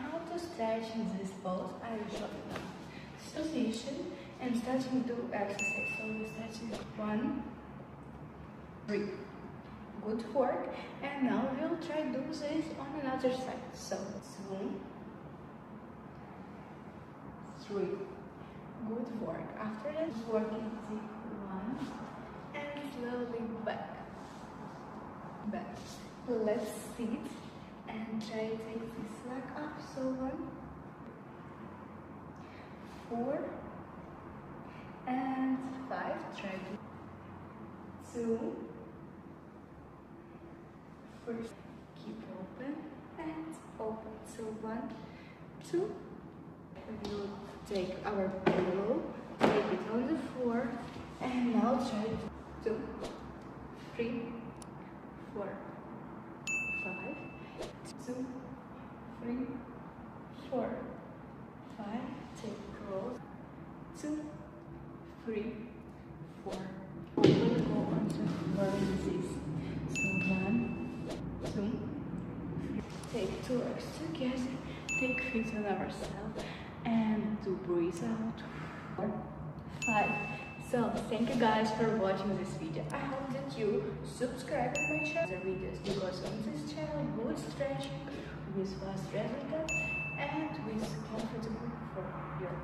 how to stretch in this pose, I will show you now. Position and starting to exercise. So we're starting 1, 3. Good work. And now we'll try to do this on another side. So 2, 3. Good work. After that, working the 1 and slowly back. Back. Let's sit and try to take this leg up. So 1, 4 and 5. Try to 2. First, keep open and open. So 1, 2. We will take our pillow, take it on the floor, and now try 2, 3, 4, 5, 2, 3, 4, 5. Take close. 2, 3, 4. We will go on to floor with this. So 1, 2, 3. Take 2 legs together. Take feet on ourselves and to breathe out. 4, 5. So thank you guys for watching this video. I hope that you subscribe to my channel videos, because on this channel good stretching with fast results and with comfortable for your